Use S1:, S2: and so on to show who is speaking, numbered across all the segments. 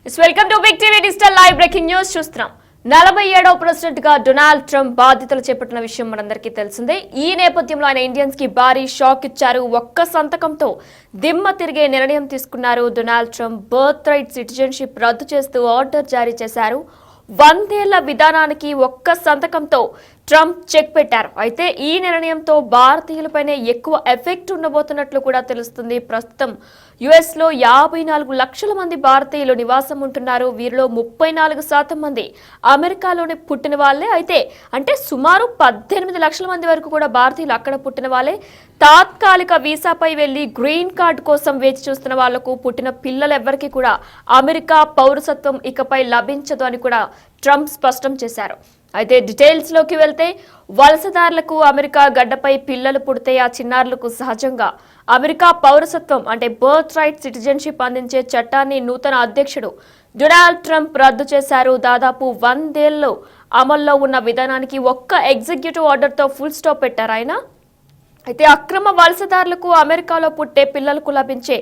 S1: Welcome to big TV digital live breaking news చూస్తున్నాం. 47వ president గా డొనాల్డ్ ట్రంప్ బాధ్యతలు చేపట్టిన విషయం మనందరికీ తెలిసిందే. ఈ నేపథ్యంలో ఆయన ఇండియన్స్ కి భారీ షాక్ ఇచ్చారు. ఒక్క సంతకంతో దిమ్మ తిరిగే నిర్ణయం తీసుకున్నారు. Donald Trump birth right citizenship రద్దు చేస్తూ ఆర్డర్ జారీ చేశారు. 100 ఏళ్ల విధానానికి ఒక్క సంతకంతో ట్రంప్ చెక్ పెట్టారు. అయితే ఈ నిర్ణయంతో భారతీయులపైనే ఎక్కువ ఎఫెక్ట్ ఉండబోతున్నట్లు కూడా తెలుస్తుంది. ప్రస్తుతం యుఎస్ లో 54 లక్షల మంది భారతీయులు నివాసం ఉంటున్నారు. వీరిలో 34% మంది అమెరికాలోనే పుట్టిన వాళ్ళే. అయితే అంటే సుమారు 18 లక్షల మంది వరకు కూడా భారతీయులు అక్కడ పుట్టిన వాళ్ళే. తాత్కాలిక వీసాపై వెళ్లి గ్రీన్ కార్డు కోసం వేచి చూస్తున్న వాళ్లకు పుట్టిన పిల్లలెవ్వరికీ కూడా అమెరికా పౌరసత్వం ఇకపై లభించదు అని కూడా ట్రంప్ స్పష్టం చేశారు. అయితే డీటెయిల్స్ లోకి వెళ్తే వలసదారులకు అమెరికా గడ్డపై పిల్లలు పుడితే ఆ చిన్నారులకు సహజంగా అమెరికా పౌరసత్వం అంటే బర్త్ రైట్ సిటిజన్షిప్ అందించే చట్టాన్ని నూతన అధ్యక్షుడు డొనాల్డ్ ట్రంప్ రద్దు చేశారు. దాదాపు 100 ఏళ్లు అమల్లో ఉన్న విధానానికి ఒక్క ఎగ్జిక్యూటివ్ ఆర్డర్తో ఫుల్ స్టాప్ పెట్టారు ఆయన. అయితే అక్రమ వలసదారులకు అమెరికాలో పుట్టే పిల్లలకు లభించే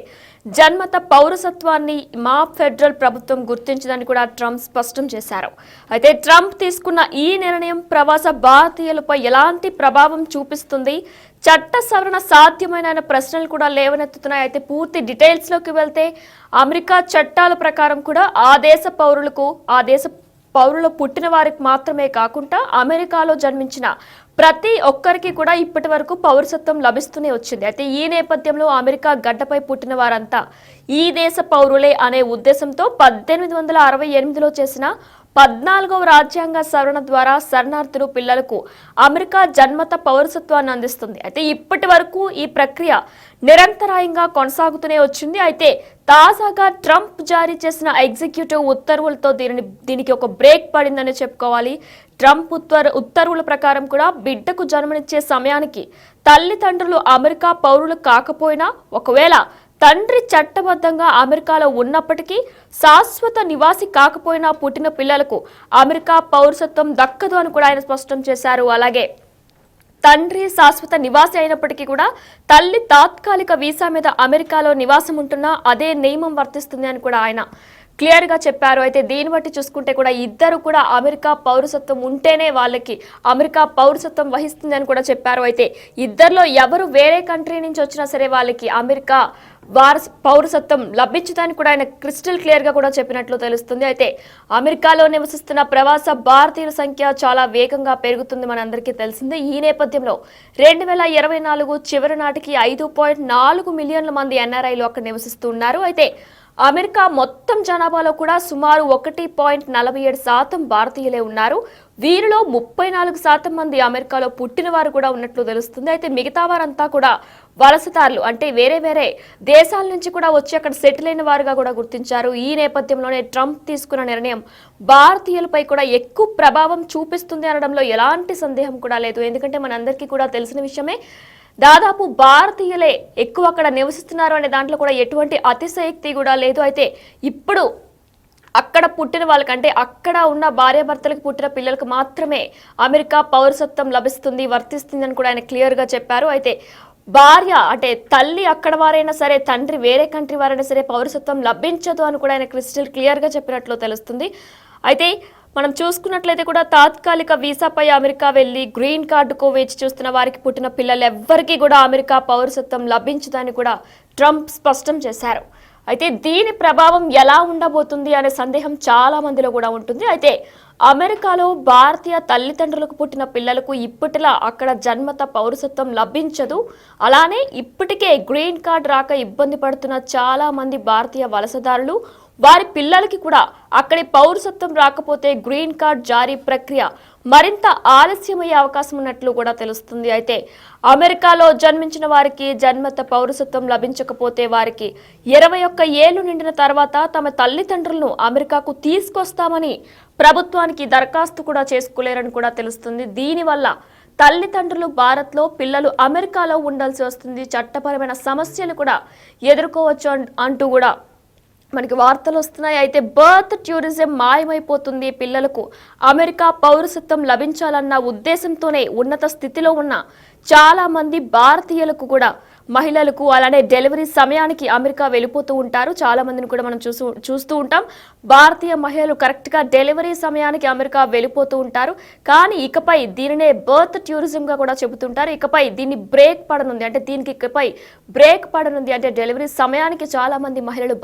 S1: జన్మత పౌరసత్వాన్ని మా ఫెడరల్ ప్రభుత్వం గుర్తించదని కూడా ట్రంప్ స్పష్టం చేశారు. అయితే ట్రంప్ తీసుకున్న ఈ నిర్ణయం ప్రవాస భారతీయులపై ఎలాంటి ప్రభావం చూపిస్తుంది, చట్ట సవరణ సాధ్యమైన ప్రశ్నలు కూడా లేవనెత్తుతున్నాయి. అయితే పూర్తి డీటెయిల్స్ లోకి వెళ్తే అమెరికా చట్టాల ప్రకారం కూడా ఆ దేశ పౌరులు పుట్టిన వారికి మాత్రమే కాకుండా అమెరికాలో జన్మించిన ప్రతి ఒక్కరికి కూడా ఇప్పటి వరకు పౌరసత్వం లభిస్తూనే వచ్చింది. అయితే ఈ నేపథ్యంలో అమెరికా గడ్డపై పుట్టిన వారంతా ఈ దేశ పౌరులే అనే ఉద్దేశంతో 1868లో చేసిన 14వ రాజ్యాంగ సవరణ ద్వారా శరణార్థులు పిల్లలకు అమెరికా జన్మత పౌరసత్వాన్ని అందిస్తుంది. అయితే ఇప్పటి వరకు ఈ ప్రక్రియ నిరంతరాయంగా కొనసాగుతూనే వచ్చింది. అయితే తాజాగా ట్రంప్ జారీ చేసిన ఎగ్జిక్యూటివ్ ఉత్తర్వులతో దీనికి ఒక బ్రేక్ పడిందని చెప్పుకోవాలి. ట్రంప్ ఉత్తర్వుల ప్రకారం కూడా బిడ్డకు జన్మనిచ్చే సమయానికి తల్లిదండ్రులు అమెరికా పౌరులు కాకపోయినా, ఒకవేళ తండ్రి చట్టబద్ధంగా అమెరికాలో ఉన్నప్పటికీ శాశ్వత నివాసి కాకపోయినా పుట్టిన పిల్లలకు అమెరికా పౌరసత్వం దక్కదు అని కూడా ఆయన స్పష్టం చేశారు. అలాగే తండ్రి శాశ్వత నివాసి అయినప్పటికీ కూడా తల్లి తాత్కాలిక వీసా మీద అమెరికాలో నివాసం ఉంటున్నా అదే నియమం వర్తిస్తుంది అని కూడా ఆయన క్లియర్ గా చెప్పారు. అయితే దీన్ని బట్టి చూసుకుంటే కూడా ఇద్దరు కూడా అమెరికా పౌరసత్వం ఉంటేనే వాళ్ళకి అమెరికా పౌరసత్వం వహిస్తుంది అని కూడా చెప్పారు. అయితే ఇద్దరిలో ఎవరు వేరే కంట్రీ నుంచి వచ్చినా సరే వాళ్ళకి అమెరికా పౌరసత్వం లభించుదని కూడా ఆయన క్రిస్టల్ క్లియర్ గా కూడా చెప్పినట్లు తెలుస్తుంది. అయితే అమెరికాలో నివసిస్తున్న ప్రవాస భారతీయుల సంఖ్య చాలా వేగంగా పెరుగుతుంది మనందరికీ తెలిసిందే. ఈ నేపథ్యంలో 2024 చివరి నాటికి 5.4 మిలియన్ల మంది ఎన్ఆర్ఐలు అక్కడ నివసిస్తున్నారు. అయితే అమెరికా మొత్తం జనాభాలో కూడా సుమారు 1.47% భారతీయులే ఉన్నారు. వీరిలో 34% మంది అమెరికాలో పుట్టిన వారు కూడా ఉన్నట్లు తెలుస్తుంది. అయితే మిగతా వారంతా కూడా వలసదారులు, అంటే వేరే దేశాల నుంచి కూడా వచ్చి అక్కడ సెటిల్ అయిన వారుగా కూడా గుర్తించారు. ఈ నేపథ్యంలోనే ట్రంప్ తీసుకున్న నిర్ణయం భారతీయులపై కూడా ఎక్కువ ప్రభావం చూపిస్తుంది అనడంలో ఎలాంటి సందేహం కూడా లేదు. ఎందుకంటే మనందరికీ కూడా తెలిసిన విషయమే, దాదాపు భారతీయులే ఎక్కువ అక్కడ నివసిస్తున్నారు అనే దాంట్లో కూడా ఎటువంటి అతిశయోక్తి కూడా లేదు. అయితే ఇప్పుడు అక్కడ పుట్టిన వాళ్ళకంటే అక్కడ ఉన్న భార్యాభర్తలకు పుట్టిన పిల్లలకు మాత్రమే అమెరికా పౌరసత్వం లభిస్తుంది, వర్తిస్తుంది అని కూడా ఆయన క్లియర్ గా చెప్పారు. అయితే భార్య అంటే తల్లి అక్కడ వారైనా సరే, తండ్రి వేరే కంట్రీ వారైనా సరే పౌరసత్వం లభించదు అని కూడా ఆయన క్రిస్టల్ క్లియర్ గా చెప్పినట్లు తెలుస్తుంది. అయితే మనం చూసుకున్నట్లయితే కూడా తాత్కాలిక వీసాపై అమెరికా వెళ్లి గ్రీన్ కార్డుకు వేచి చూస్తున్న వారికి పుట్టిన పిల్లలు ఎవ్వరికీ కూడా అమెరికా పౌరసత్వం లభించదని కూడా ట్రంప్ స్పష్టం చేశారు. అయితే దీని ప్రభావం ఎలా ఉండబోతుంది అనే సందేహం చాలా మందిలో కూడా ఉంటుంది. అయితే అమెరికాలో భారతీయ తల్లిదండ్రులకు పుట్టిన పిల్లలకు ఇప్పటిలా అక్కడ జన్మత పౌరసత్వం లభించదు. అలానే ఇప్పటికే గ్రీన్ కార్డ్ రాక ఇబ్బంది పడుతున్న చాలా మంది భారతీయ వలసదారులు, వారి పిల్లలకి కూడా అక్కడి పౌరసత్వం రాకపోతే గ్రీన్ కార్డ్ జారీ ప్రక్రియ మరింత ఆలస్యమయ్యే అవకాశం ఉన్నట్లు కూడా తెలుస్తుంది. అయితే అమెరికాలో జన్మించిన వారికి జన్మత పౌరసత్వం లభించకపోతే వారికి 21 ఏళ్లు నిండిన తర్వాత తమ తల్లిదండ్రులను అమెరికాకు తీసుకొస్తామని ప్రభుత్వానికి దరఖాస్తు కూడా చేసుకోలేరని కూడా తెలుస్తుంది. దీనివల్ల తల్లిదండ్రులు భారత్లో, పిల్లలు అమెరికాలో ఉండాల్సి వస్తుంది, చట్టపరమైన సమస్యలు కూడా ఎదుర్కోవచ్చు అంటూ కూడా మనకి వార్తలు వస్తున్నాయి. అయితే బర్త్ టూరిజం మాయమైపోతుంది. పిల్లలకు అమెరికా పౌరసత్వం లభించాలన్న ఉద్దేశంతోనే ఉన్నత స్థితిలో ఉన్న చాలా మంది భారతీయులకు కూడా మహిళలకు అలానే డెలివరీ సమయానికి అమెరికా వెళ్ళిపోతూ ఉంటారు. చాలా మందిని కూడా మనం చూస్తూ ఉంటాం. భారతీయ మహిళలు కరెక్ట్ గా డెలివరీ సమయానికి అమెరికా వెళ్ళిపోతూ ఉంటారు. కానీ ఇకపై దీనినే బర్త్ టూరిజం గా కూడా చెబుతుంటారు. ఇకపై దీన్ని బ్రేక్ పడనుంది, అంటే దీనికి ఇకపై బ్రేక్ పడనుంది. అంటే డెలివరీ సమయానికి చాలా మంది మహిళలు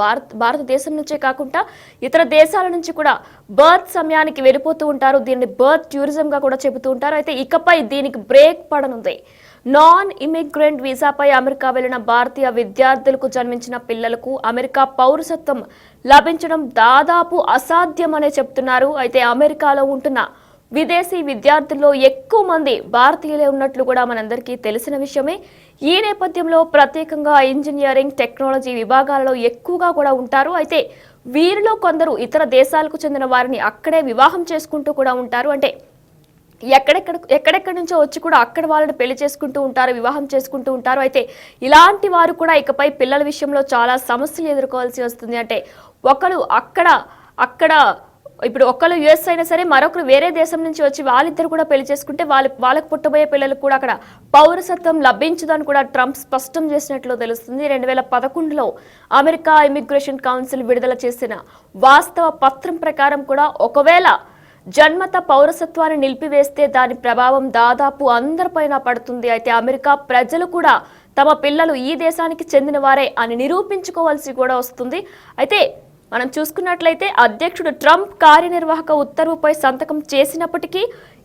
S1: భారతదేశం నుంచే కాకుండా ఇతర దేశాల నుంచి కూడా బర్త్ సమయానికి వెళ్ళిపోతూ ఉంటారు. దీన్ని బర్త్ టూరిజం గా కూడా చెబుతూ ఉంటారు. అయితే ఇకపై దీనికి బ్రేక్ పడనుంది. నాన్ ఇమిగ్రెంట్ వీసాపై అమెరికా వెళ్లిన భారతీయ విద్యార్థులకు జన్మించిన పిల్లలకు అమెరికా పౌరసత్వం లభించడం దాదాపు అసాధ్యమనే చెప్తున్నారు. అయితే అమెరికాలో ఉంటున్న విదేశీ విద్యార్థుల్లో ఎక్కువ మంది భారతీయులే ఉన్నట్లు కూడా మనందరికీ తెలిసిన విషయమే. ఈ నేపథ్యంలో ప్రత్యేకంగా ఇంజనీరింగ్, టెక్నాలజీ విభాగాలలో ఎక్కువగా కూడా ఉంటారు. అయితే వీరిలో కొందరు ఇతర దేశాలకు చెందిన వారిని అక్కడే వివాహం చేసుకుంటూ కూడా ఉంటారు. అంటే ఎక్కడెక్కడి నుంచో వచ్చి కూడా అక్కడ వాళ్ళని పెళ్లి చేసుకుంటూ ఉంటారు, వివాహం చేసుకుంటూ ఉంటారు. అయితే ఇలాంటి వారు కూడా ఇకపై పిల్లల విషయంలో చాలా సమస్యలు ఎదుర్కోవాల్సి వస్తుంది. అంటే ఒకరు అక్కడ ఇప్పుడు ఒకరు యుఎస్ అయినా సరే, మరొకరు వేరే దేశం నుంచి వచ్చి వాళ్ళిద్దరు కూడా పెళ్లి చేసుకుంటే వాళ్ళకు పుట్టబోయే పిల్లలకు కూడా అక్కడ పౌరసత్వం లభించదని కూడా ట్రంప్ స్పష్టం చేసినట్లు తెలుస్తుంది. 2011లో అమెరికా ఇమిగ్రేషన్ కౌన్సిల్ విడుదల చేసిన వాస్తవ పత్రం ప్రకారం కూడా ఒకవేళ జన్మత పౌరసత్వాన్ని నిలిపివేస్తే దాని ప్రభావం దాదాపు అందరిపైన పడుతుంది. అయితే అమెరికా ప్రజలు కూడా తమ పిల్లలు ఈ దేశానికి చెందిన వారే అని నిరూపించుకోవాల్సి కూడా వస్తుంది. అయితే మనం చూసుకున్నట్లయితే అధ్యక్షుడు ట్రంప్ కార్యనిర్వాహక ఉత్తర్వుపై సంతకం చేసినప్పటికీ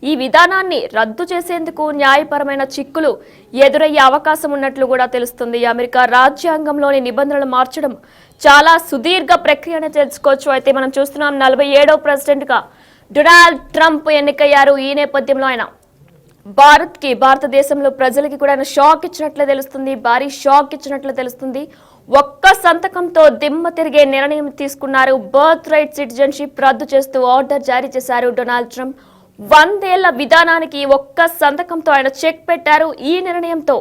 S1: ఈ విధానాన్ని రద్దు చేసేందుకు న్యాయపరమైన చిక్కులు ఎదురయ్యే అవకాశం ఉన్నట్లు కూడా తెలుస్తుంది. అమెరికా రాజ్యాంగంలోని నిబంధనలు మార్చడం చాలా సుదీర్ఘ ప్రక్రియ అని తెలుసుకోవచ్చు. అయితే మనం చూస్తున్నాం 47వ ప్రెసిడెంట్గా డొనాల్డ్ ట్రంప్ ఎన్నికయ్యారు. ఈ నేపథ్యంలో ఆయన భారతదేశంలో ప్రజలకి కూడా ఆయన షాక్ ఇచ్చినట్లు తెలుస్తుంది, భారీ షాక్ ఇచ్చినట్లు తెలుస్తుంది. ఒక్క సంతకంతో దిమ్మ తిరిగే నిర్ణయం తీసుకున్నారు. బర్త్ రైట్ సిటిజన్షిప్ రద్దు చేస్తూ ఆర్డర్ జారీ చేశారు డొనాల్డ్ ట్రంప్. 100 ఏళ్ల విధానానికి ఒక్క సంతకంతో ఆయన చెక్ పెట్టారు. ఈ నిర్ణయంతో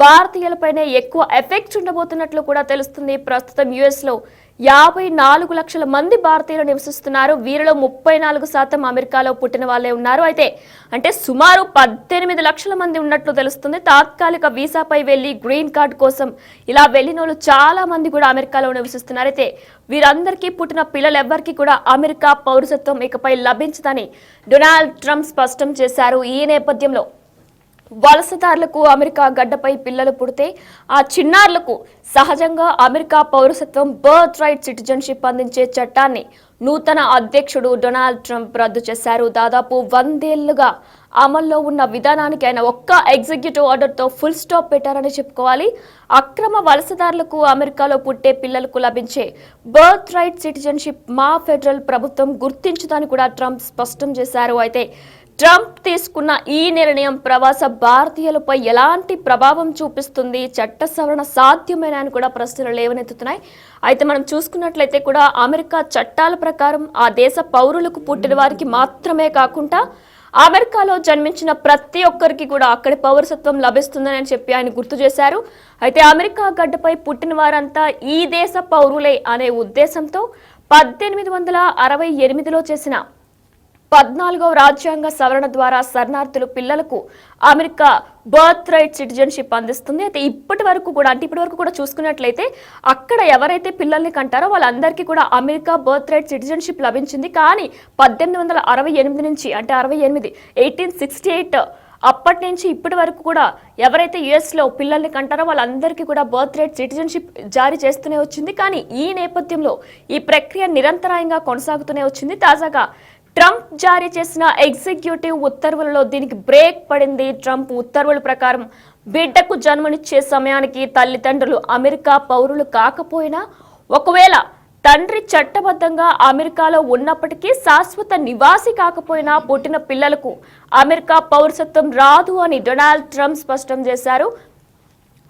S1: భారతీయులపైనే ఎక్కువ ఎఫెక్ట్ ఉండబోతున్నట్లు కూడా తెలుస్తుంది. ప్రస్తుతం యుఎస్ లో 54 లక్షల మంది భారతీయులు నివసిస్తున్నారు. వీరిలో 34% అమెరికాలో పుట్టిన వాళ్ళే ఉన్నారు. అయితే అంటే సుమారు 18 లక్షల మంది ఉన్నట్లు తెలుస్తుంది. తాత్కాలిక వీసాపై వెళ్లి గ్రీన్ కార్డ్ కోసం ఇలా వెళ్లిన వాళ్ళు చాలా మంది కూడా అమెరికాలో నివసిస్తున్నారు. అయితే వీరందరికీ పుట్టిన పిల్లలెవ్వరికీ కూడా అమెరికా పౌరసత్వం ఇకపై లభించదని డొనాల్డ్ ట్రంప్ స్పష్టం చేశారు. ఈ నేపథ్యంలో వలసదారులకు అమెరికా గడ్డపై పిల్లలు పుడితే ఆ చిన్నారులకు సహజంగా అమెరికా పౌరసత్వం బర్త్ రైట్ సిటిజన్షిప్ అందించే చట్టాన్ని నూతన అధ్యక్షుడు డొనాల్డ్ ట్రంప్ రద్దు చేశారు. దాదాపు 100 ఏళ్లుగా అమల్లో ఉన్న విధానానికి ఆయన ఒక్క ఎగ్జిక్యూటివ్ ఆర్డర్తో ఫుల్ స్టాప్ పెట్టారని చెప్పుకోవాలి. అక్రమ వలసదారులకు అమెరికాలో పుట్టే పిల్లలకు లభించే బర్త్ రైట్ సిటిజన్షిప్ మా ఫెడరల్ ప్రభుత్వం గుర్తించుదని కూడా ట్రంప్ స్పష్టం చేశారు. అయితే ట్రంప్ తీసుకున్న ఈ నిర్ణయం ప్రవాస భారతీయులపై ఎలాంటి ప్రభావం చూపిస్తుంది, చట్ట సవరణ సాధ్యమేనా అని కూడా ప్రశ్నలు లేవనెత్తుతున్నాయి. అయితే మనం చూసుకున్నట్లయితే కూడా అమెరికా చట్టాల ప్రకారం ఆ దేశ పౌరులకు పుట్టిన వారికి మాత్రమే కాకుండా అమెరికాలో జన్మించిన ప్రతి ఒక్కరికి కూడా అక్కడి పౌరసత్వం లభిస్తుందని చెప్పి ఆయన గుర్తు చేశారు. అయితే అమెరికా గడ్డపై పుట్టిన వారంతా ఈ దేశ పౌరులే అనే ఉద్దేశంతో 1868లో చేసిన 14వ రాజ్యాంగ సవరణ ద్వారా శరణార్థులు పిల్లలకు అమెరికా బర్త్ రైట్ సిటిజన్షిప్ అందిస్తుంది. అయితే ఇప్పటి వరకు కూడా చూసుకున్నట్లయితే అక్కడ ఎవరైతే పిల్లల్ని కంటారో వాళ్ళందరికీ కూడా అమెరికా బర్త్ రైట్ సిటిజన్షిప్ లభించింది. కానీ 1868 నుంచి అంటే 1868 అప్పటి నుంచి ఇప్పటి వరకు కూడా ఎవరైతే యుఎస్లో పిల్లల్ని కంటారో వాళ్ళందరికీ కూడా బర్త్ రైట్ సిటిజన్షిప్ జారీ చేస్తూనే వచ్చింది. కానీ ఈ నేపథ్యంలో ఈ ప్రక్రియ నిరంతరాయంగా కొనసాగుతూనే వచ్చింది. తాజాగా ట్రంప్ జారీ చేసిన ఎగ్జిక్యూటివ్ ఉత్తర్వులలో దీనికి బ్రేక్ పడింది. ట్రంప్ ఉత్తర్వుల ప్రకారం బిడ్డకు జన్మనిచ్చే సమయానికి తల్లిదండ్రులు అమెరికా పౌరులు కాకపోయినా, ఒకవేళ తండ్రి చట్టబద్ధంగా అమెరికాలో ఉన్నప్పటికీ శాశ్వత నివాసి కాకపోయినా పుట్టిన పిల్లలకు అమెరికా పౌరసత్వం రాదు అని డొనాల్డ్ ట్రంప్ స్పష్టం చేశారు.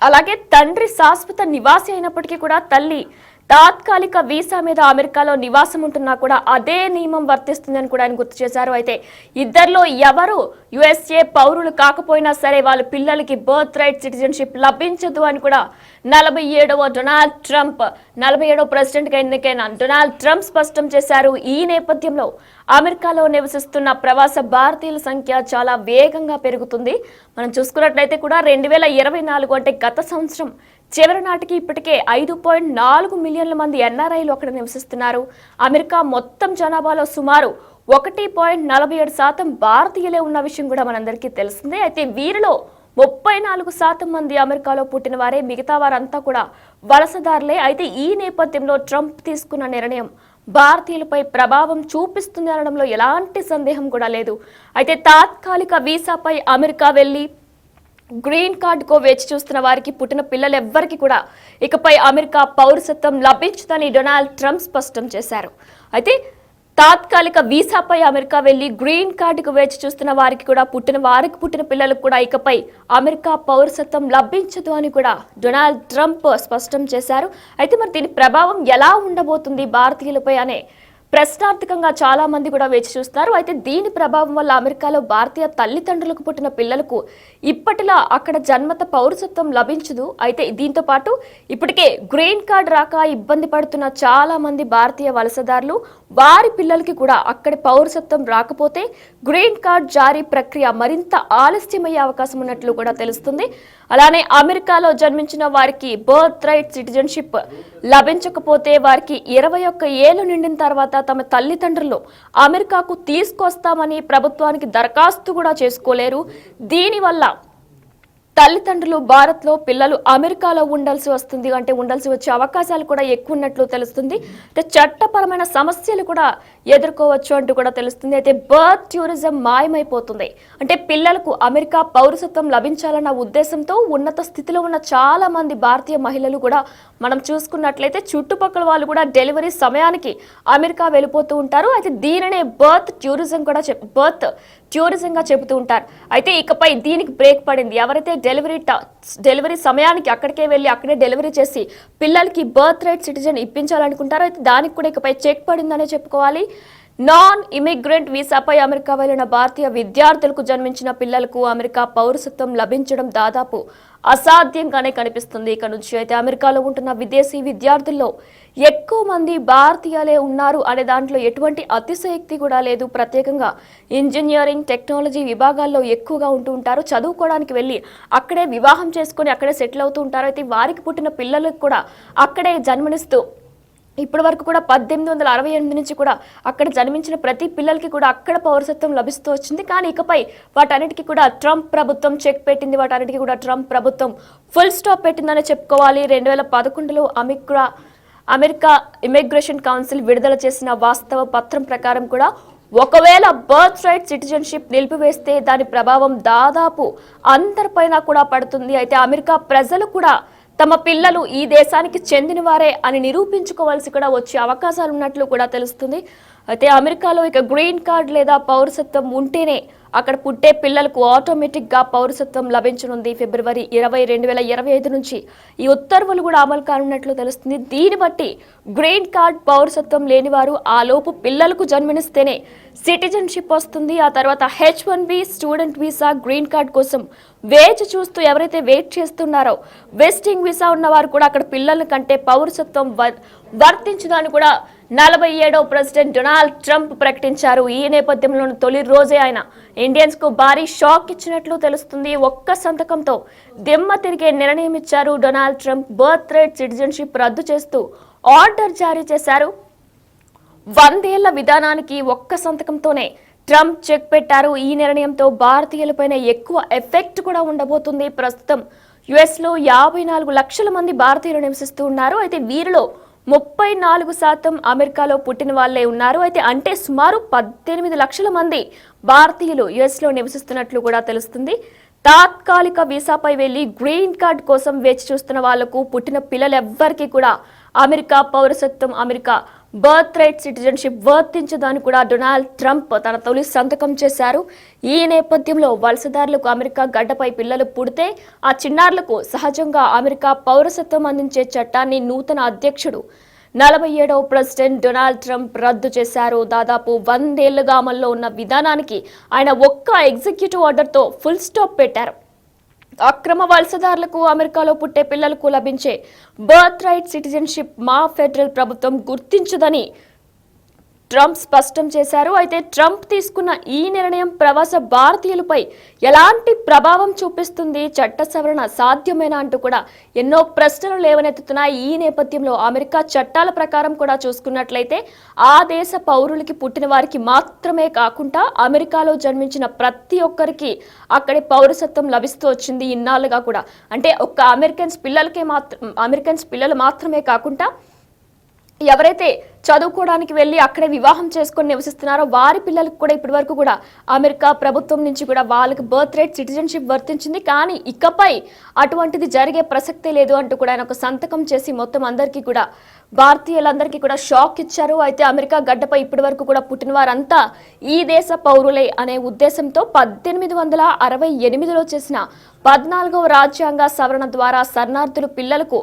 S1: అలాగే తండ్రి శాశ్వత నివాసి అయినప్పటికీ కూడా తల్లి తాత్కాలిక వీసా మీద అమెరికాలో నివాసం ఉంటున్నా కూడా అదే నియమం వర్తిస్తుందని కూడా ఆయన గుర్తు చేశారు. అయితే ఇద్దరిలో ఎవరు యుఎస్ఏ పౌరులు కాకపోయినా సరే వాళ్ళ పిల్లలకి బర్త్ రైట్ సిటిజన్షిప్ లభించదు అని కూడా 47వ ప్రెసిడెంట్గా ఎన్నికైన డొనాల్డ్ ట్రంప్ స్పష్టం చేశారు. ఈ నేపథ్యంలో అమెరికాలో నివసిస్తున్న ప్రవాస భారతీయుల సంఖ్య చాలా వేగంగా పెరుగుతుంది. మనం చూసుకున్నట్లయితే కూడా 2024 అంటే గత సంవత్సరం చివరి నాటికి ఇప్పటికే 5.4 మిలియన్ల మంది ఎన్ఆర్ఐలు అక్కడ నివసిస్తున్నారు. అమెరికా మొత్తం జనాభాలో సుమారు 1.47% భారతీయులే ఉన్న విషయం కూడా మనందరికీ తెలిసిందే. అయితే వీరిలో 34% మంది అమెరికాలో పుట్టిన వారే, మిగతా వారంతా కూడా వలసదారులే. అయితే ఈ నేపథ్యంలో ట్రంప్ తీసుకున్న నిర్ణయం భారతీయులపై ప్రభావం చూపిస్తుంది అనడంలో ఎలాంటి సందేహం కూడా లేదు. అయితే తాత్కాలిక వీసాపై అమెరికా వెళ్లి గ్రీన్ కార్డుకో వేచి చూస్తున్న వారికి, పుట్టిన పిల్లలెవ్వరికి కూడా ఇకపై అమెరికా పౌరసత్వం లభించదని డొనాల్డ్ ట్రంప్ స్పష్టం చేశారు. అయితే తాత్కాలిక వీసాపై అమెరికా వెళ్లి గ్రీన్ కార్డుకు వేచి చూస్తున్న వారికి కూడా, పుట్టిన పిల్లలకు కూడా ఇకపై అమెరికా పౌరసత్వం లభించదు అని కూడా డొనాల్డ్ ట్రంప్ స్పష్టం చేశారు. అయితే మరి దీని ప్రభావం ఎలా ఉండబోతుంది భారతీయులపై అనే ప్రశ్నార్థకంగా చాలా మంది కూడా వేచి చూస్తారు. అయితే దీని ప్రభావం వల్ల అమెరికాలో భారతీయ తల్లిదండ్రులకు పుట్టిన పిల్లలకు ఇప్పటిలా అక్కడ జన్మత పౌరసత్వం లభించదు. అయితే దీంతో పాటు ఇప్పటికే గ్రీన్ కార్డ్ రాక ఇబ్బంది పడుతున్న చాలా మంది భారతీయ వలసదారులు, వారి పిల్లలకి కూడా అక్కడి పౌరసత్వం రాకపోతే గ్రీన్ కార్డ్ జారీ ప్రక్రియ మరింత ఆలస్యమయ్యే అవకాశం ఉన్నట్లు కూడా తెలుస్తుంది. అలానే అమెరికాలో జన్మించిన వారికి బర్త్ రైట్ సిటిజన్షిప్ లభించకపోతే వారికి 21 ఏళ్లు నిండిన తర్వాత తమ తల్లిదండ్రులు అమెరికాకు తీసుకొస్తామని ప్రభుత్వానికి దరఖాస్తు కూడా చేసుకోలేరు. దీనివల్ల తల్లిదండ్రులు భారత్లో, పిల్లలు అమెరికాలో ఉండాల్సి వస్తుంది. అంటే ఉండాల్సి వచ్చే అవకాశాలు కూడా ఎక్కువ ఉన్నట్లు తెలుస్తుంది. అయితే చట్టపరమైన సమస్యలు కూడా ఎదుర్కోవచ్చు అంటూ కూడా తెలుస్తుంది. అయితే బర్త్ టూరిజం మాయమైపోతుంది. అంటే పిల్లలకు అమెరికా పౌరసత్వం లభించాలన్న ఉద్దేశంతో ఉన్నత స్థితిలో ఉన్న చాలా మంది భారతీయ మహిళలు కూడా మనం చూసుకున్నట్లయితే చుట్టుపక్కల వాళ్ళు కూడా డెలివరీ సమయానికి అమెరికా వెళ్ళిపోతూ ఉంటారు. అయితే దీనినే బర్త్ టూరిజంగా చెబుతూ ఉంటారు. అయితే ఇకపై దీనికి బ్రేక్ పడింది. ఎవరైతే డెలివరీ సమయానికి అక్కడికే వెళ్ళి అక్కడే డెలివరీ చేసి పిల్లలకి బర్త్ రైట్ సిటిజన్ ఇప్పించాలనుకుంటారో అయితే దానికి కూడా ఇకపై చెక్ పడిందనే చెప్పుకోవాలి. నాన్ ఇమిగ్రెంట్ వీసాపై అమెరికా వెళ్లిన భారతీయ విద్యార్థులకు జన్మించిన పిల్లలకు అమెరికా పౌరసత్వం లభించడం దాదాపు అసాధ్యంగానే కనిపిస్తుంది ఇక నుంచి. అయితే అమెరికాలో ఉంటున్న విదేశీ విద్యార్థుల్లో ఎక్కువ మంది భారతీయులే ఉన్నారు అనే దాంట్లో ఎటువంటి అతిశయోక్తి కూడా లేదు. ప్రత్యేకంగా ఇంజనీరింగ్, టెక్నాలజీ విభాగాల్లో ఎక్కువగా ఉంటూ ఉంటారు. చదువుకోవడానికి వెళ్ళి అక్కడే వివాహం చేసుకుని అక్కడే సెటిల్ అవుతూ ఉంటారు. అయితే వారికి పుట్టిన పిల్లలకు కూడా అక్కడే జన్మనిస్తూ ఇప్పటి వరకు కూడా 1868 నుంచి కూడా అక్కడ జన్మించిన ప్రతి పిల్లలకి కూడా అక్కడ పౌరసత్వం లభిస్తూ వచ్చింది. కానీ ఇకపై వాటన్నిటికీ కూడా ట్రంప్ ప్రభుత్వం చెక్ పెట్టింది. వాటన్నిటికీ కూడా ట్రంప్ ప్రభుత్వం ఫుల్ స్టాప్ పెట్టిందని చెప్పుకోవాలి. 2011లో అమెరికా ఇమిగ్రేషన్ కౌన్సిల్ విడుదల చేసిన వాస్తవ పత్రం ప్రకారం కూడా ఒకవేళ బర్త్ రైట్ సిటిజన్షిప్ నిలిపివేస్తే దాని ప్రభావం దాదాపు అందరిపైన కూడా పడుతుంది. అయితే అమెరికా ప్రజలు కూడా తమ పిల్లలు ఈ దేశానికి చెందిన వారే అని నిరూపించుకోవాల్సి కూడా వచ్చే అవకాశాలు ఉన్నట్లు కూడా తెలుస్తుంది. అయితే అమెరికాలో ఇక గ్రీన్ కార్డ్ లేదా పౌరసత్వం ఉంటేనే అక్కడ పుట్టే పిల్లలకు ఆటోమేటిక్గా పౌరసత్వం లభించనుంది. ఫిబ్రవరి 20, 2025 నుంచి ఈ ఉత్తర్వులు కూడా అమలు కానున్నట్లు తెలుస్తుంది. దీన్ని బట్టి గ్రీన్ కార్డ్ పౌరసత్వం లేని వారు ఆ లోపు పిల్లలకు జన్మనిస్తేనే సిటిజన్షిప్ వస్తుంది. ఆ తర్వాత H1B student visa, green card కోసం వేచి చూస్తూ ఎవరైతే వెయిట్ చేస్తున్నారో, వెస్టింగ్ వీసా ఉన్నవారు కూడా అక్కడ పిల్లల కంటే పౌరసత్వం వర్తించదని కూడా 47వ ప్రెసిడెంట్ డొనాల్డ్ ట్రంప్ ప్రకటించారు. ఈ నేపథ్యంలో తొలి రోజే ఆయన ఇండియన్స్ కు భారీ షాక్ ఇచ్చినట్లు తెలుస్తుంది. ఒక్క సంతకంతో దిమ్మ తిరిగే నిర్ణయం ఇచ్చారు Donald Trump. Birth right citizenship రద్దు చేస్తూ ఆర్డర్ జారీ చేశారు. 100 ఏళ్ల విధానానికి ఒక్క సంతకంతోనే ట్రంప్ చెక్ పెట్టారు. ఈ నిర్ణయంతో భారతీయులపైన ఎక్కువ ఎఫెక్ట్ కూడా ఉండబోతుంది. ప్రస్తుతం యుఎస్ లో 54 లక్షల మంది భారతీయులు నివసిస్తూ ఉన్నారు. అయితే వీరిలో 34% అమెరికాలో పుట్టిన వాళ్లే ఉన్నారు. అయితే అంటే సుమారు 18 లక్షల మంది భారతీయులు యుఎస్ లో నివసిస్తున్నట్లు కూడా తెలుస్తుంది. తాత్కాలిక వీసాపై వెళ్లి గ్రీన్ కార్డ్ కోసం వేచి చూస్తున్న వాళ్లకు, పుట్టిన పిల్లలెవ్వరికీ కూడా అమెరికా పౌరసత్వం, అమెరికా బర్త్ రైట్ సిటిజన్షిప్ వర్తించదని కూడా డొనాల్డ్ ట్రంప్ తన తొలి సంతకం చేశారు. ఈ నేపథ్యంలో వలసదారులకు అమెరికా గడ్డపై పిల్లలు పుడితే ఆ చిన్నారులకు సహజంగా అమెరికా పౌరసత్వం అందించే చట్టాన్ని నూతన అధ్యక్షుడు 47వ ప్రెసిడెంట్ డొనాల్డ్ ట్రంప్ రద్దు చేశారు. దాదాపు 100 ఏళ్లుగా అమల్లో ఉన్న విధానానికి ఆయన ఒక్క ఎగ్జిక్యూటివ్ ఆర్డర్తో ఫుల్ స్టాప్ పెట్టారు. అక్రమ వలసదారులకు, అమెరికాలో పుట్టే పిల్లలకు లభించే బర్త్ రైట్ సిటిజన్షిప్ మా ఫెడరల్ ప్రభుత్వం గుర్తించదని ట్రంప్ స్పష్టం చేశారు. అయితే ట్రంప్ తీసుకున్న ఈ నిర్ణయం ప్రవాస భారతీయులపై ఎలాంటి ప్రభావం చూపిస్తుంది, చట్ట సవరణ సాధ్యమేనా అంటూ కూడా ఎన్నో ప్రశ్నలు లేవనెత్తుతున్నాయి. ఈ నేపథ్యంలో అమెరికా చట్టాల ప్రకారం కూడా చూసుకున్నట్లయితే ఆ దేశ పౌరులకి పుట్టిన వారికి మాత్రమే కాకుండా అమెరికాలో జన్మించిన ప్రతి ఒక్కరికి అక్కడి పౌరసత్వం లభిస్తూ వచ్చింది ఇన్నాళ్ళుగా కూడా. అంటే ఒక్క అమెరికన్స్ పిల్లలు మాత్రమే కాకుండా ఎవరైతే చదువుకోవడానికి వెళ్ళి అక్కడే వివాహం చేసుకొని నివసిస్తున్నారో వారి పిల్లలకు కూడా ఇప్పటి వరకు కూడా అమెరికా ప్రభుత్వం నుంచి కూడా వాళ్ళకి బర్త్ రైట్ సిటిజన్షిప్ వర్తించింది. కానీ ఇకపై అటువంటిది జరిగే ప్రసక్తే లేదు అంటూ కూడా ఆయన ఒక సంతకం చేసి మొత్తం అందరికీ కూడా భారతీయులందరికీ కూడా షాక్ ఇచ్చారు. అయితే అమెరికా గడ్డపై ఇప్పటి వరకు కూడా పుట్టిన వారంతా ఈ దేశ పౌరులే అనే ఉద్దేశంతో 1868లో చేసిన 14వ రాజ్యాంగ సవరణ ద్వారా శరణార్థుల పిల్లలకు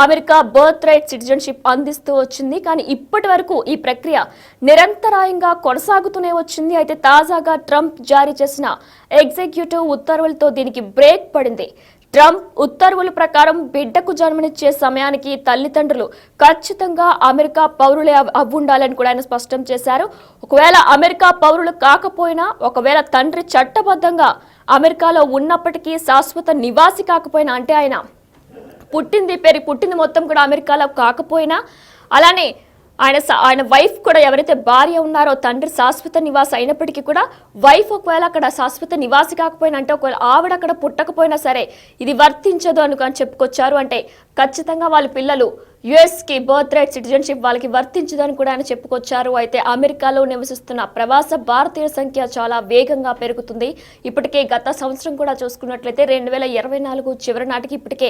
S1: అమెరికా బర్త్ రైట్ సిటిజన్షిప్ అందిస్తూ వచ్చింది. కానీ ఇప్పటి వరకు ఈ ప్రక్రియ నిరంతరాయంగా కొనసాగుతూనే వచ్చింది. అయితే తాజాగా ట్రంప్ జారీ చేసిన ఎగ్జిక్యూటివ్ ఉత్తర్వులతో దీనికి బ్రేక్ పడింది. ట్రంప్ ఉత్తర్వుల ప్రకారం బిడ్డకు జన్మనిచ్చే సమయానికి తల్లిదండ్రులు ఖచ్చితంగా అమెరికా పౌరులే అవ్వుండాలని కూడా ఆయన స్పష్టం చేశారు. ఒకవేళ అమెరికా పౌరులు కాకపోయినా, ఒకవేళ తండ్రి చట్టబద్ధంగా అమెరికాలో ఉన్నప్పటికీ శాశ్వత నివాసి కాకపోయినా, అంటే ఆయన పుట్టింది మొత్తం కూడా అమెరికాలో కాకపోయినా, అలానే ఆయన వైఫ్ కూడా ఎవరైతే భార్య ఉన్నారో తండ్రి శాశ్వత నివాసి అయినప్పటికీ కూడా వైఫ్ ఒకవేళ అక్కడ శాశ్వత నివాసి కాకపోయినా, అంటే ఒకవేళ ఆవిడ అక్కడ పుట్టకపోయినా సరే ఇది వర్తించదు అని చెప్పుకొచ్చారు. అంటే ఖచ్చితంగా వాళ్ళ పిల్లలు యుఎస్కి బర్త్ రైట్ సిటిజన్షిప్ వాళ్ళకి వర్తించదని కూడా ఆయన చెప్పుకొచ్చారు. అయితే అమెరికాలో నివసిస్తున్న ప్రవాస భారతీయుల సంఖ్య చాలా వేగంగా పెరుగుతుంది. ఇప్పటికే గత సంవత్సరం కూడా చూసుకున్నట్లయితే 2024 చివరి నాటికి ఇప్పటికే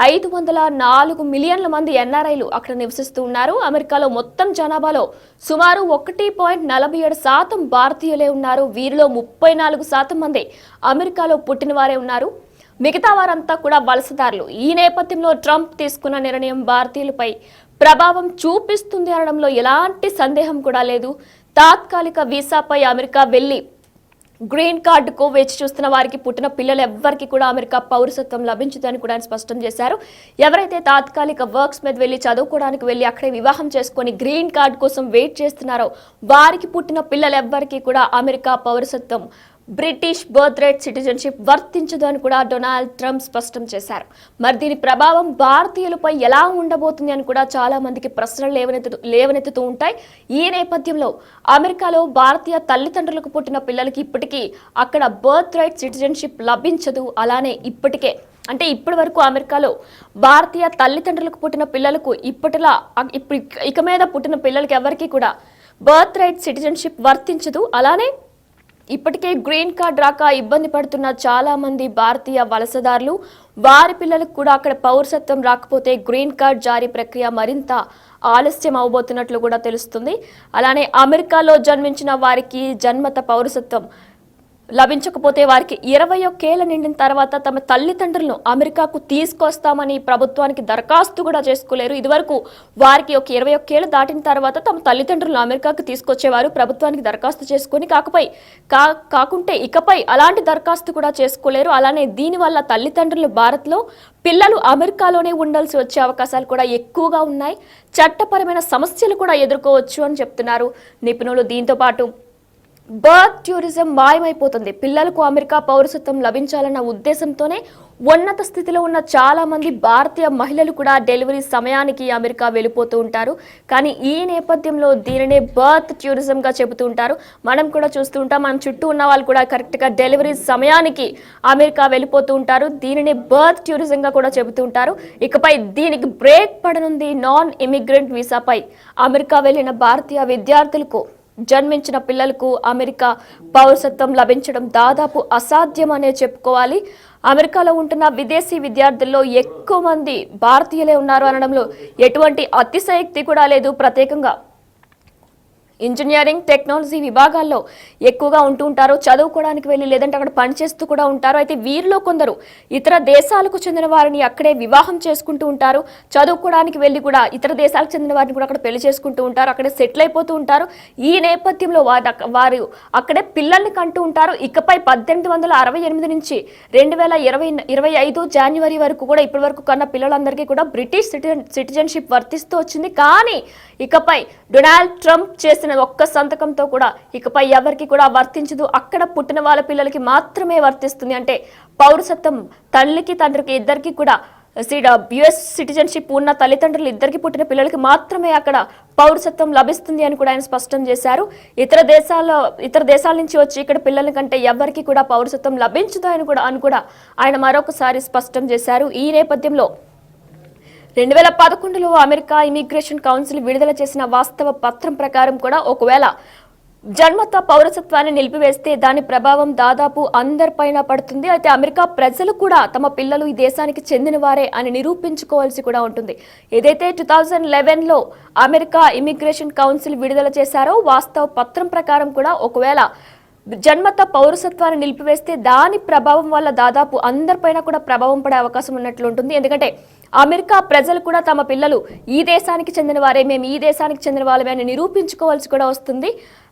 S1: 504 మిలియన్ల మంది ఎన్ఆర్ఐలు అక్కడ నివసిస్తూ ఉన్నారు. అమెరికాలో మొత్తం జనాభాలో సుమారు 1.47% భారతీయులే ఉన్నారు. వీరిలో 34% మంది అమెరికాలో పుట్టిన వారే ఉన్నారు. మిగతా వారంతా కూడా వలసదారులు. ఈ నేపథ్యంలో ట్రంప్ తీసుకున్న నిర్ణయం భారతీయులపై ప్రభావం చూపిస్తుంది అనడంలో ఎలాంటి సందేహం కూడా లేదు. తాత్కాలిక వీసాపై అమెరికా వెళ్లి గ్రీన్ కార్డుకు వేచి చూస్తున్న వారికి పుట్టిన పిల్లలు ఎవ్వరికి కూడా అమెరికా పౌరసత్వం లభించదని కూడా ఆయన స్పష్టం చేశారు. ఎవరైతే తాత్కాలిక వర్క్స్ మీద వెళ్లి చదువుకోవడానికి వెళ్లి అక్కడే వివాహం చేసుకుని గ్రీన్ కార్డు కోసం వెయిట్ చేస్తున్నారో వారికి పుట్టిన పిల్లలు ఎవ్వరికి కూడా అమెరికా పౌరసత్వం, బ్రిటిష్ బర్త్ రైట్ సిటిజన్షిప్ వర్తించదు అని కూడా డొనాల్డ్ ట్రంప్ స్పష్టం చేశారు. మరి దీని ప్రభావం భారతీయులపై ఎలా ఉండబోతుంది అని కూడా చాలా మందికి ప్రశ్నలు లేవనెత్తుతూ ఉంటాయి. ఈ నేపథ్యంలో అమెరికాలో భారతీయ తల్లిదండ్రులకు పుట్టిన పిల్లలకి ఇప్పటికీ అక్కడ బర్త్ రైట్ సిటిజన్షిప్ లభించదు. అలానే ఇప్పటి వరకు అమెరికాలో భారతీయ తల్లిదండ్రులకు పుట్టిన పిల్లలకు ఇక మీద పుట్టిన పిల్లలకి ఎవరికి కూడా బర్త్ రైట్ సిటిజన్షిప్ వర్తించదు. అలానే ఇప్పటికే గ్రీన్ కార్డ్ రాక ఇబ్బంది పడుతున్న చాలా మంది భారతీయ వలసదారులు, వారి పిల్లలకు కూడా అక్కడ పౌరసత్వం రాకపోతే గ్రీన్ కార్డ్ జారీ ప్రక్రియ మరింత ఆలస్యం అవబోతున్నట్లు కూడా తెలుస్తుంది. అలానే అమెరికాలో జన్మించిన వారికి జన్మత పౌరసత్వం లభించకపోతే వారికి 21 ఏళ్ల నిండిన తర్వాత తమ తల్లిదండ్రులను అమెరికాకు తీసుకొస్తామని ప్రభుత్వానికి దరఖాస్తు కూడా చేసుకోలేరు. ఇదివరకు వారికి ఒక 21 ఏళ్లు దాటిన తర్వాత తమ తల్లిదండ్రులను అమెరికాకు తీసుకొచ్చేవారు, ప్రభుత్వానికి దరఖాస్తు చేసుకుని. కాకుంటే ఇకపై అలాంటి దరఖాస్తు కూడా చేసుకోలేరు. అలానే దీనివల్ల తల్లిదండ్రులు భారత్లో, పిల్లలు అమెరికాలోనే ఉండాల్సి వచ్చే అవకాశాలు కూడా ఎక్కువగా ఉన్నాయి. చట్టపరమైన సమస్యలు కూడా ఎదుర్కోవచ్చు అని చెప్తున్నారు నిపుణులు. దీంతో పాటు బర్త్ టూరిజం మాయమైపోతుంది. పిల్లలకు అమెరికా పౌరసత్వం లభించాలన్న ఉద్దేశంతోనే ఉన్నత స్థితిలో ఉన్న చాలా మంది భారతీయ మహిళలు కూడా డెలివరీ సమయానికి అమెరికా వెళ్ళిపోతూ ఉంటారు. కానీ ఈ నేపథ్యంలో దీనినే బర్త్ టూరిజంగా చెబుతూ ఉంటారు. మనం కూడా చూస్తూ ఉంటాం, మనం చుట్టూ ఉన్న వాళ్ళు కూడా కరెక్ట్గా డెలివరీ సమయానికి అమెరికా వెళ్ళిపోతూ ఉంటారు. దీనిని బర్త్ టూరిజంగా కూడా చెబుతూ ఉంటారు. ఇకపై దీనికి బ్రేక్ పడనుంది. నాన్ ఇమిగ్రెంట్ వీసాపై అమెరికా వెళ్ళిన భారతీయ విద్యార్థులకు జన్మించిన పిల్లలకు అమెరికా పౌరసత్వం లభించడం దాదాపు అసాధ్యమనే చెప్పుకోవాలి. అమెరికాలో ఉంటున్న విదేశీ విద్యార్థుల్లో ఎక్కువ మంది భారతీయులే ఉన్నారు అనడంలో ఎటువంటి అతిశయోక్తి కూడా లేదు. ప్రత్యేకంగా ఇంజనీరింగ్ టెక్నాలజీ విభాగాల్లో ఎక్కువగా ఉంటూ ఉంటారు, చదువుకోవడానికి వెళ్ళి లేదంటే అక్కడ పనిచేస్తూ కూడా ఉంటారు. అయితే వీరిలో కొందరు ఇతర దేశాలకు చెందిన వారిని అక్కడే వివాహం చేసుకుంటూ ఉంటారు, చదువుకోవడానికి వెళ్ళి కూడా ఇతర దేశాలకు చెందిన వారిని కూడా అక్కడ పెళ్లి చేసుకుంటూ ఉంటారు, అక్కడే సెటిల్ అయిపోతూ ఉంటారు. ఈ నేపథ్యంలో వారు అక్కడే పిల్లల్ని కంటూ ఉంటారు. ఇకపై 1868 నుంచి 2025 జనవరి వరకు కూడా ఇప్పటి వరకు కన్న పిల్లలందరికీ కూడా బ్రిటిష్ సిటిజన్షిప్ వర్తిస్తూ వచ్చింది. కానీ ఇకపై డొనాల్డ్ ట్రంప్ చేసిన ఒక్క సంతకంతో కూడా ఇకపై ఎవరికి కూడా వర్తించదు. అక్కడ పుట్టిన వాళ్ళ పిల్లలకి మాత్రమే వర్తిస్తుంది. అంటే పౌరసత్వం తల్లికి తండ్రికి ఇద్దరికి కూడా యుఎస్ సిటిజన్షిప్ ఉన్న తల్లిదండ్రులు ఇద్దరికి పుట్టిన పిల్లలకి మాత్రమే అక్కడ పౌరసత్వం లభిస్తుంది అని కూడా ఆయన స్పష్టం చేశారు. ఇతర దేశాల నుంచి వచ్చి ఇక్కడ పిల్లల కంటే ఎవరికి కూడా పౌరసత్వం లభించదు అని కూడా ఆయన మరొకసారి స్పష్టం చేశారు. ఈ నేపథ్యంలో 2011లో అమెరికా ఇమిగ్రేషన్ కౌన్సిల్ విడుదల చేసిన వాస్తవ పత్రం ప్రకారం కూడా ఒకవేళ జన్మత పౌరసత్వాన్ని నిలిపివేస్తే దాని ప్రభావం దాదాపు అందరిపైన పడుతుంది. అయితే అమెరికా ప్రజలు కూడా తమ పిల్లలు ఈ దేశానికి చెందిన వారే అని నిరూపించుకోవాల్సి కూడా ఉంటుంది. ఏదైతే 2011లో అమెరికా ఇమిగ్రేషన్ కౌన్సిల్ విడుదల చేశారో వాస్తవ పత్రం ప్రకారం కూడా ఒకవేళ జన్మత పౌరసత్వాన్ని నిలిపివేస్తే దాని ప్రభావం వల్ల దాదాపు అందరిపైన కూడా ప్రభావం పడే అవకాశం ఉన్నట్లు ఉంటుంది. ఎందుకంటే అమెరికా ప్రజలు కూడా తమ పిల్లలు ఈ దేశానికి చెందిన వారే, మేము ఈ దేశానికి చెందిన వాళ్ళమే అని నిరూపించుకోవాల్సి కూడా వస్తుంది.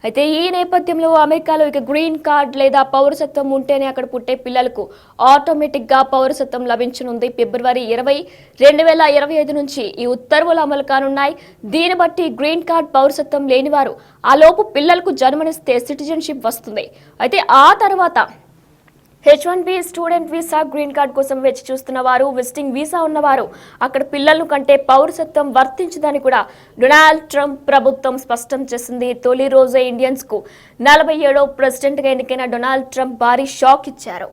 S1: అయితే ఈ నేపథ్యంలో అమెరికాలో ఇక గ్రీన్ కార్డ్ లేదా పౌరసత్వం ఉంటేనే అక్కడ పుట్టే పిల్లలకు ఆటోమేటిక్గా పౌరసత్వం లభించనుంది. ఫిబ్రవరి 20, 2025 నుంచి ఈ ఉత్తర్వులు అమలు కానున్నాయి. దీన్ని బట్టి గ్రీన్ కార్డ్ పౌరసత్వం లేనివారు ఆ లోపు పిల్లలకు జన్మనిస్తే సిటిజన్షిప్ వస్తుంది. అయితే ఆ తర్వాత H1B student visa, green card కోసం వేచి చూస్తున్న వారు, విజిటింగ్ వీసా ఉన్నవారు అక్కడ పిల్లలను కంటే పౌరసత్వం వర్తించదని కూడా డొనాల్డ్ ట్రంప్ ప్రభుత్వం స్పష్టం చేసింది. తొలి రోజే ఇండియన్స్ కు 47వ ప్రెసిడెంట్ గా ఎన్నికైన డొనాల్డ్ ట్రంప్ భారీ షాక్ ఇచ్చారు.